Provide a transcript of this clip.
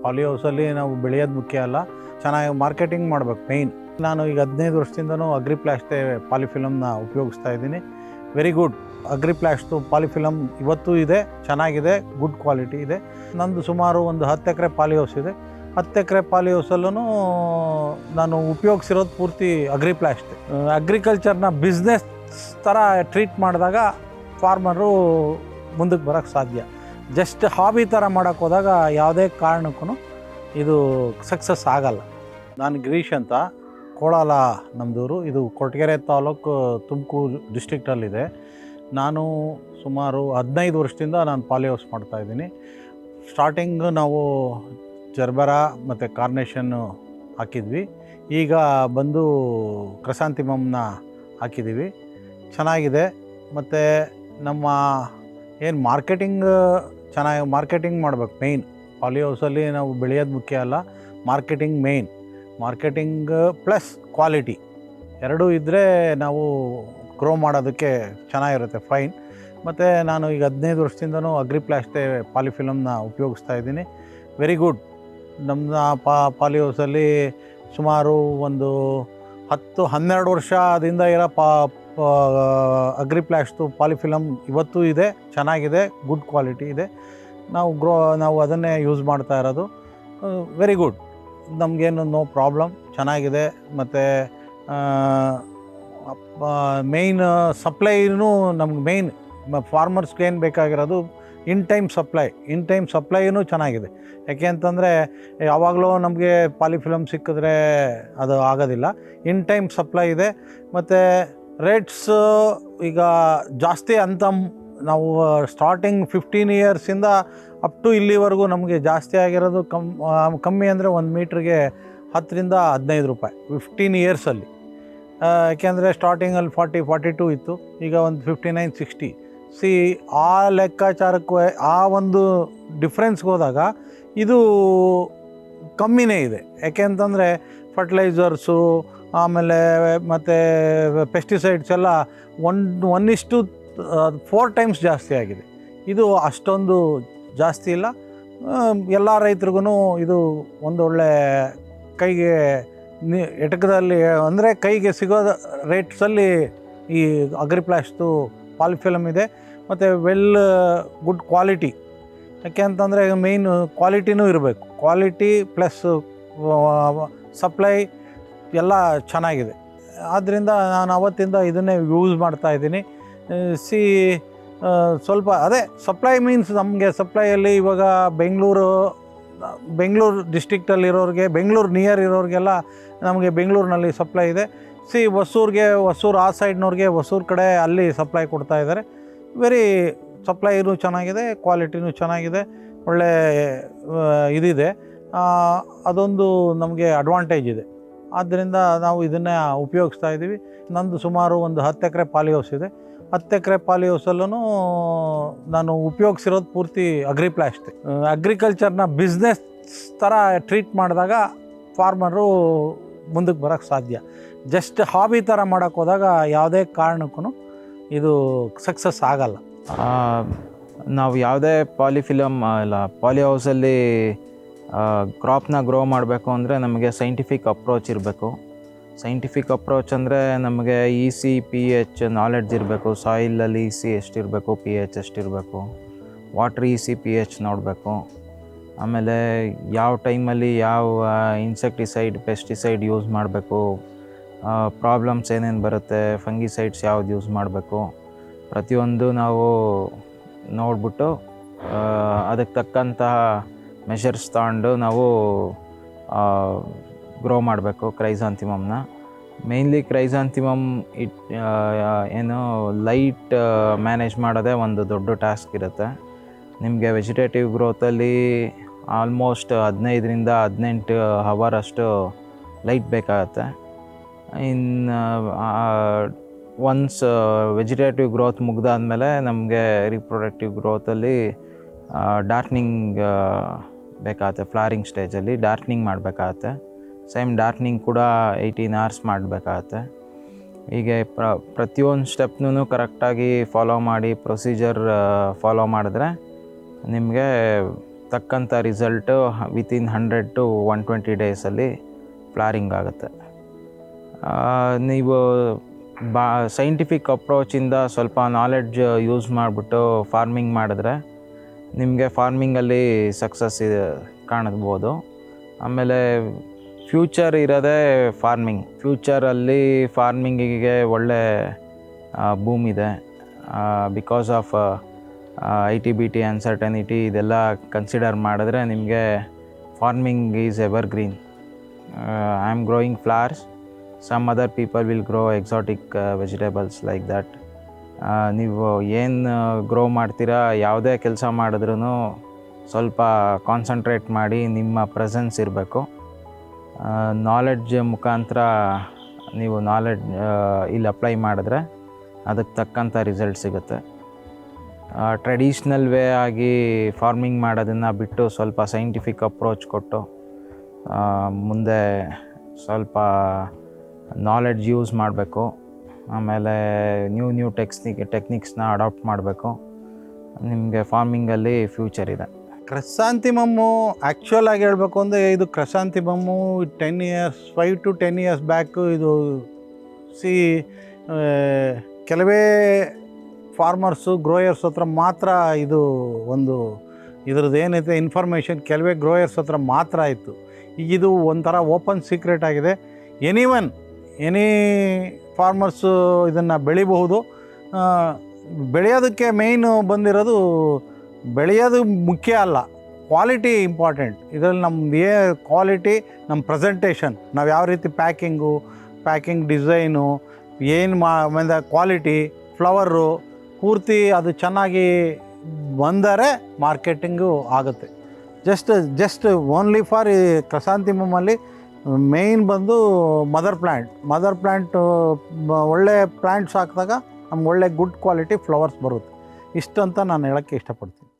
ಪಾಲಿ ಹೌಸಲ್ಲಿ ನಾವು ಬೆಳೆಯೋದು ಮುಖ್ಯ ಅಲ್ಲ, ಚೆನ್ನಾಗಿ ಮಾರ್ಕೆಟಿಂಗ್ ಮಾಡಬೇಕು ಮೇಯ್ನ್. ನಾನು ಈಗ 15 ವರ್ಷದಿಂದನೂ ಅಗ್ರಿಪ್ಲಾಸ್ಟೇ ಪಾಲಿಫಿಲಮ್ನ ಉಪಯೋಗಿಸ್ತಾ ಇದ್ದೀನಿ. Very good. ಅಗ್ರಿಪ್ಲಾಸ್ಟು ಪಾಲಿಫಿಲಮ್ ಇವತ್ತೂ ಇದೆ, ಚೆನ್ನಾಗಿದೆ, ಗುಡ್ ಕ್ವಾಲಿಟಿ ಇದೆ. ನಂದು ಸುಮಾರು ಒಂದು 10 ಎಕರೆ ಪಾಲಿ ಹೌಸ್ ಇದೆ. 10 ಎಕರೆ ಪಾಲಿ ಹೌಸಲ್ಲೂ ನಾನು ಉಪಯೋಗಿಸಿರೋದು ಪೂರ್ತಿ ಅಗ್ರಿಪ್ಲಾಸ್ಟೇ. ಅಗ್ರಿಕಲ್ಚರ್ನ ಬಿಸ್ನೆಸ್ ಥರ ಟ್ರೀಟ್ ಮಾಡಿದಾಗ ಫಾರ್ಮರು ಮುಂದಕ್ಕೆ ಬರೋಕ್ಕೆ ಸಾಧ್ಯ. ಜಸ್ಟ್ ಹಾಬಿ ಥರ ಮಾಡೋಕ್ಕೆ ಹೋದಾಗ ಯಾವುದೇ ಕಾರಣಕ್ಕೂ ಇದು ಸಕ್ಸಸ್ ಆಗಲ್ಲ. ನಾನು ಗಿರೀಶ್ ಅಂತ, ಕೋಳಾಲ ನಮ್ಮದೂರು. ಇದು ಕೊರಟಗೆರೆ ತಾಲೂಕು, ತುಮಕೂರು ಡಿಸ್ಟ್ರಿಕ್ಟಲ್ಲಿದೆ. ನಾನು ಸುಮಾರು 15 ವರ್ಷದಿಂದ ನಾನು ಪಾಲಿ ಹೌಸ್ ಮಾಡ್ತಾಯಿದ್ದೀನಿ. ಸ್ಟಾರ್ಟಿಂಗ್ ನಾವು ಜರ್ಬರಾ ಮತ್ತು ಕಾರ್ನೇಷನ್ನು ಹಾಕಿದ್ವಿ. ಈಗ ಬಂದು ಕ್ರೈಸಾಂಥೆಮಮ್ನ ಹಾಕಿದ್ದೀವಿ. ಚೆನ್ನಾಗಿದೆ. ಮತ್ತು ನಮ್ಮ ಏನು ಚೆನ್ನಾಗಿ ಮಾರ್ಕೆಟಿಂಗ್ ಮಾಡಬೇಕು ಮೇಯ್ನ್. ಪಾಲಿ ಹೌಸಲ್ಲಿ ನಾವು ಬೆಳೆಯೋದು ಮುಖ್ಯ ಅಲ್ಲ, marketing main. Marketing plus quality ಎರಡೂ ಇದ್ದರೆ ನಾವು ಗ್ರೋ ಮಾಡೋದಕ್ಕೆ ಚೆನ್ನಾಗಿರುತ್ತೆ, ಫೈನ್. ಮತ್ತು ನಾನು ಈಗ 15 ವರ್ಷದಿಂದನೂ ಅಗ್ರಿಪ್ಲಾಸ್ಟೇ ಪಾಲಿಫಿಲಮ್ನ ಉಪಯೋಗಿಸ್ತಾ ಇದ್ದೀನಿ. Very good. ನಮ್ಮ ಪಾಲಿ ಹೌಸಲ್ಲಿ ಸುಮಾರು ಒಂದು 10-12 ವರ್ಷದಿಂದ ಇರೋ ಅಗ್ರಿಪ್ಲಾಸ್ಟು ಪಾಲಿಫಿಲಮ್ ಇವತ್ತೂ ಇದೆ, ಚೆನ್ನಾಗಿದೆ, ಗುಡ್ ಕ್ವಾಲಿಟಿ ಇದೆ. ನಾವು ಅದನ್ನೇ ಯೂಸ್ ಮಾಡ್ತಾ ಇರೋದು. Very good. ನಮಗೇನು ನೋ ಪ್ರಾಬ್ಲಮ್, ಚೆನ್ನಾಗಿದೆ. ಮತ್ತು ಮೇಯ್ನ್ ಸಪ್ಲೈನೂ ನಮ್ಗೆ ಮೇಯ್ನ್ ಫಾರ್ಮರ್ಸ್ಗೆ ಏನು ಬೇಕಾಗಿರೋದು ಇನ್ ಟೈಮ್ ಸಪ್ಲೈನೂ ಚೆನ್ನಾಗಿದೆ. ಯಾಕೆ ಅಂತಂದರೆ ಯಾವಾಗಲೂ ನಮಗೆ ಪಾಲಿಫಿಲಮ್ ಸಿಕ್ಕಿದ್ರೆ ಅದು ಆಗೋದಿಲ್ಲ. ಇನ್ ಟೈಮ್ ಸಪ್ಲೈ ಇದೆ. ಮತ್ತು ರೇಟ್ಸು ಈಗ ಜಾಸ್ತಿ ಅಂತ ನಾವು ಸ್ಟಾರ್ಟಿಂಗ್ 15 ಇಯರ್ಸಿಂದ ಅಪ್ ಟು ಇಲ್ಲಿವರೆಗೂ ನಮಗೆ ಜಾಸ್ತಿ ಆಗಿರೋದು ಕಮ್ಮಿ ಅಂದರೆ 1 ಮೀಟ್ರಿಗೆ 10ರಿಂದ 15 ರೂಪಾಯಿ 15 ಇಯರ್ಸಲ್ಲಿ. ಯಾಕೆಂದರೆ ಸ್ಟಾರ್ಟಿಂಗಲ್ಲಿ 40-42 ಇತ್ತು, ಈಗ ಒಂದು 59-60. ಆ ಲೆಕ್ಕಾಚಾರಕ್ಕೂ ಆ ಒಂದು ಡಿಫ್ರೆನ್ಸ್ಗೆ ಹೋದಾಗ ಇದು ಕಮ್ಮಿನೇ ಇದೆ. ಯಾಕೆ ಅಂತಂದರೆ ಫರ್ಟಿಲೈಸರ್ಸು ಆಮೇಲೆ ಮತ್ತು ಪೆಸ್ಟಿಸೈಡ್ಸ್ ಎಲ್ಲ 1:4 ಟೈಮ್ಸ್ ಜಾಸ್ತಿ ಆಗಿದೆ. ಇದು ಅಷ್ಟೊಂದು ಜಾಸ್ತಿ ಇಲ್ಲ. ಎಲ್ಲ ರೈತರಿಗೂ ಇದು ಒಂದೊಳ್ಳೆ ಕೈಗೆ ಎಟಕದಲ್ಲಿ ಅಂದರೆ ಕೈಗೆ ಸಿಗೋ ರೇಟ್ಸಲ್ಲಿ ಈ ಅಗ್ರಿಪ್ಲಾಸ್ಟು ಪಾಲಿಫಿಲಮ್ ಇದೆ. ಮತ್ತು ಗುಡ್ ಕ್ವಾಲಿಟಿ. ಯಾಕೆ ಅಂತಂದರೆ ಮೇಯ್ನ್ ಕ್ವಾಲಿಟಿನೂ ಇರಬೇಕು. ಕ್ವಾಲಿಟಿ ಪ್ಲಸ್ ಸಪ್ಲೈ ಎಲ್ಲ ಚೆನ್ನಾಗಿದೆ. ಆದ್ದರಿಂದ ನಾನು ಅವತ್ತಿಂದ ಇದನ್ನೇ ಯೂಸ್ ಮಾಡ್ತಾಯಿದ್ದೀನಿ. ಸ್ವಲ್ಪ ಅದೇ ಸಪ್ಲೈ ಮೀನ್ಸ್ ನಮಗೆ ಸಪ್ಲೈಯಲ್ಲಿ ಇವಾಗ ಬೆಂಗಳೂರು ಡಿಸ್ಟ್ರಿಕ್ಟಲ್ಲಿರೋರಿಗೆ, ಬೆಂಗಳೂರು ನಿಯರ್ ಇರೋರಿಗೆಲ್ಲ ನಮಗೆ ಬೆಂಗಳೂರಿನಲ್ಲಿ ಸಪ್ಲೈ ಇದೆ. ಹೊಸೂರು ಆ ಸೈಡ್ನವ್ರಿಗೆ ಹೊಸೂರು ಕಡೆ ಅಲ್ಲಿ ಸಪ್ಲೈ ಕೊಡ್ತಾ ಇದ್ದಾರೆ. ಸಪ್ಲೈನೂ ಚೆನ್ನಾಗಿದೆ, ಕ್ವಾಲಿಟಿನೂ ಚೆನ್ನಾಗಿದೆ, ಒಳ್ಳೆ ಇದಿದೆ. ಅದೊಂದು ನಮಗೆ ಅಡ್ವಾಂಟೇಜ್ ಇದೆ. ಆದ್ದರಿಂದ ನಾವು ಇದನ್ನು ಉಪಯೋಗಿಸ್ತಾ ಇದ್ದೀವಿ. ನಂದು ಸುಮಾರು ಒಂದು 10 ಎಕರೆ ಪಾಲಿ ಹೌಸ್ ಇದೆ. 10 ಎಕರೆ ಪಾಲಿ ಹೌಸಲ್ಲೂ ನಾನು ಉಪಯೋಗಿಸಿರೋದು ಪೂರ್ತಿ ಅಗ್ರಿಪ್ಲಾಸ್ಟೇ. ಅಗ್ರಿಕಲ್ಚರ್ನ ಬಿಸ್ನೆಸ್ ಥರ ಟ್ರೀಟ್ ಮಾಡಿದಾಗ ಫಾರ್ಮರು ಮುಂದಕ್ಕೆ ಬರೋಕ್ಕೆ ಸಾಧ್ಯ. ಜಸ್ಟ್ ಹಾಬಿ ಥರ ಮಾಡೋಕ್ಕೆ ಹೋದಾಗ ಯಾವುದೇ ಕಾರಣಕ್ಕೂ ಇದು ಸಕ್ಸಸ್ ಆಗಲ್ಲ. ನಾವು ಯಾವುದೇ ಪಾಲಿ ಹೌಸಲ್ಲಿ ಕ್ರಾಪ್ನ ಗ್ರೋ ಮಾಡಬೇಕು ಅಂದರೆ ನಮಗೆ ಸೈಂಟಿಫಿಕ್ ಅಪ್ರೋಚ್ ಇರಬೇಕು. ಸೈಂಟಿಫಿಕ್ ಅಪ್ರೋಚ್ ಅಂದರೆ ನಮಗೆ EC pH ನಾಲೆಡ್ಜ್ ಇರಬೇಕು. ಸಾಯಿಲಲ್ಲಿ EC ಎಷ್ಟಿರಬೇಕು, pH ಎಷ್ಟಿರಬೇಕು, ವಾಟ್ರ್ EC pH ನೋಡಬೇಕು. ಆಮೇಲೆ ಯಾವ ಟೈಮಲ್ಲಿ ಯಾವ ಇನ್ಸೆಕ್ಟಿಸೈಡ್, ಪೆಸ್ಟಿಸೈಡ್ ಯೂಸ್ ಮಾಡಬೇಕು, ಪ್ರಾಬ್ಲಮ್ಸ್ ಏನೇನು ಬರುತ್ತೆ, ಫಂಗಿಸೈಡ್ಸ್ ಯಾವ್ದು ಯೂಸ್ ಮಾಡಬೇಕು, ಪ್ರತಿಯೊಂದು ನಾವು ನೋಡಿಬಿಟ್ಟು ಅದಕ್ಕೆ ತಕ್ಕಂತಹ ಮೆಷರ್ಸ್ ತಗೊಂಡು ನಾವು ಗ್ರೋ ಮಾಡಬೇಕು ಕ್ರೈಸಾಂಥೆಮಮ್ನ. ಮೇಯ್ನ್ಲಿ ಕ್ರೈಸಾಂಥೆಮಮ್ ಏನು ಲೈಟ್ ಮ್ಯಾನೇಜ್ ಮಾಡೋದೇ ಒಂದು ದೊಡ್ಡ ಟಾಸ್ಕ್ ಇರುತ್ತೆ. ನಿಮಗೆ ವೆಜಿಟೇಟಿವ್ ಗ್ರೋತಲ್ಲಿ ಆಲ್ಮೋಸ್ಟ್ 15ರಿಂದ 18 ಅವರಷ್ಟು ಲೈಟ್ ಬೇಕಾಗತ್ತೆ. ಒನ್ಸ್ ವೆಜಿಟೇಟಿವ್ ಗ್ರೋತ್ ಮುಗ್ದಾದ್ಮೇಲೆ ನಮಗೆ ರೀಪ್ರೊಡಕ್ಟಿವ್ ಗ್ರೋತಲ್ಲಿ ಡಾರ್ಕ್ನಿಂಗ್ ಬೇಕಾಗತ್ತೆ. ಫ್ಲವರಿಂಗ್ ಸ್ಟೇಜಲ್ಲಿ ಡಾರ್ಕ್ನಿಂಗ್ ಮಾಡಬೇಕಾಗತ್ತೆ. ಸೇಮ್ ಡಾರ್ಕ್ನಿಂಗ್ ಕೂಡ 18 hours ಮಾಡಬೇಕಾಗತ್ತೆ. ಹೀಗೆ ಪ್ರತಿಯೊಂದು ಸ್ಟೆಪ್ನೂ ಕರೆಕ್ಟಾಗಿ ಫಾಲೋ ಮಾಡಿ ಪ್ರೊಸೀಜರ್ ಫಾಲೋ ಮಾಡಿದ್ರೆ ನಿಮಗೆ ತಕ್ಕಂಥ ರಿಸಲ್ಟು ವಿತಿನ್ 100 to 120 ಡೇಸಲ್ಲಿ ಫ್ಲಾರಿಂಗ್ ಆಗುತ್ತೆ. ನೀವು ಸೈಂಟಿಫಿಕ್ ಅಪ್ರೋಚಿಂದ ಸ್ವಲ್ಪ ನಾಲೆಡ್ಜ್ ಯೂಸ್ ಮಾಡಿಬಿಟ್ಟು ಫಾರ್ಮಿಂಗ್ ಮಾಡಿದ್ರೆ ನಿಮಗೆ ಫಾರ್ಮಿಂಗಲ್ಲಿ ಸಕ್ಸಸ್ ಕಾಣಬಹುದು. ಆಮೇಲೆ ಫ್ಯೂಚರ್ ಇರೋದೇ ಫ್ಯೂಚರಲ್ಲಿ ಫಾರ್ಮಿಂಗಿಗೆ ಒಳ್ಳೆ ಬೂಮ್ ಇದೆ. ಬಿಕಾಸ್ ಆಫ್ ITBT ಅನ್ಸರ್ಟನಿಟಿ ಇದೆಲ್ಲ ಕನ್ಸಿಡರ್ ಮಾಡಿದ್ರೆ ನಿಮಗೆ farming is evergreen. I am growing flowers, some other people will grow exotic vegetables like that. ನೀವು ಏನು ಗ್ರೋ ಮಾಡ್ತೀರಾ, ಯಾವುದೇ ಕೆಲಸ ಮಾಡಿದ್ರೂ ಸ್ವಲ್ಪ ಕಾನ್ಸಂಟ್ರೇಟ್ ಮಾಡಿ ನಿಮ್ಮ ಪ್ರೆಸೆನ್ಸ್ ಇರಬೇಕು. ನಾಲೆಡ್ಜ್ ಮುಖಾಂತರ ನೀವು ಇಲ್ಲಿ ಅಪ್ಲೈ ಮಾಡಿದ್ರೆ ಅದಕ್ಕೆ ತಕ್ಕಂಥ ರಿಸಲ್ಟ್ ಸಿಗುತ್ತೆ. ಟ್ರೆಡಿಷ್ನಲ್ ವೇ ಆಗಿ ಫಾರ್ಮಿಂಗ್ ಮಾಡೋದನ್ನು ಬಿಟ್ಟು ಸ್ವಲ್ಪ ಸೈಂಟಿಫಿಕ್ ಅಪ್ರೋಚ್ ಕೊಟ್ಟು ಮುಂದೆ ಸ್ವಲ್ಪ ನಾಲೆಡ್ಜ್ ಯೂಸ್ ಮಾಡಬೇಕು. ಆಮೇಲೆ ನ್ಯೂ ಟೆಕ್ನಿಕ್ಸ್ನ ಅಡಾಪ್ಟ್ ಮಾಡಬೇಕು. ನಿಮಗೆ ಫಾರ್ಮಿಂಗಲ್ಲಿ ಫ್ಯೂಚರ್ ಇದೆ. ಕ್ರಸಾಂತಿಮಮ್ಮು ಆ್ಯಕ್ಚುಯಲ್ ಆಗಿ ಹೇಳಬೇಕು ಅಂದರೆ ಇದು ಕ್ರಸಾಂತಿಮಮ್ಮು 5 to 10 years ಬ್ಯಾಕು ಇದು ಕೆಲವೇ ಫಾರ್ಮರ್ಸು ಗ್ರೋಯರ್ಸ್ ಹತ್ರ ಮಾತ್ರ ಇದು ಒಂದು ಇದ್ರದ್ದು ಏನೈತೆ ಇನ್ಫಾರ್ಮೇಷನ್ ಕೆಲವೇ ಗ್ರೋಯರ್ಸ್ ಹತ್ರ ಮಾತ್ರ ಇತ್ತು. ಈಗ ಇದು ಒಂಥರ ಓಪನ್ ಸೀಕ್ರೆಟ್ ಆಗಿದೆ. ಎನಿ ಫಾರ್ಮರ್ಸು ಇದನ್ನು ಬೆಳಿಬಹುದು. ಬೆಳೆಯೋದಕ್ಕೆ ಮೇಯ್ನು ಬಂದಿರೋದು ಬೆಳೆಯೋದು ಮುಖ್ಯ ಅಲ್ಲ, ಕ್ವಾಲಿಟಿ ಇಂಪಾರ್ಟೆಂಟ್. ಇದರಲ್ಲಿ ನಮ್ಮದು ಕ್ವಾಲಿಟಿ, ನಮ್ಮ ಪ್ರೆಸೆಂಟೇಷನ್, ನಾವು ಯಾವ ರೀತಿ ಪ್ಯಾಕಿಂಗ್ ಡಿಸೈನು ಆಮೇಲೆ ಕ್ವಾಲಿಟಿ, ಫ್ಲವರು ಪೂರ್ತಿ ಅದು ಚೆನ್ನಾಗಿ ಬಂದರೆ ಮಾರ್ಕೆಟಿಂಗು ಆಗುತ್ತೆ. ಜಸ್ಟ್ ಓನ್ಲಿ ಫಾರ್ ಈ ಕ್ರಸಾಂತಿಮಮ್ಮಲ್ಲಿ ಮೇಯ್ನ್ ಬಂದು ಮದರ್ ಪ್ಲ್ಯಾಂಟ್ ಒಳ್ಳೆ ಪ್ಲ್ಯಾಂಟ್ಸ್ ಹಾಕಿದಾಗ ನಮ್ಗೆ ಒಳ್ಳೆ ಗುಡ್ ಕ್ವಾಲಿಟಿ ಫ್ಲವರ್ಸ್ ಬರುತ್ತೆ. ಇಷ್ಟಂತ ನಾನು ಹೇಳೋಕ್ಕೆ ಇಷ್ಟಪಡ್ತೀನಿ.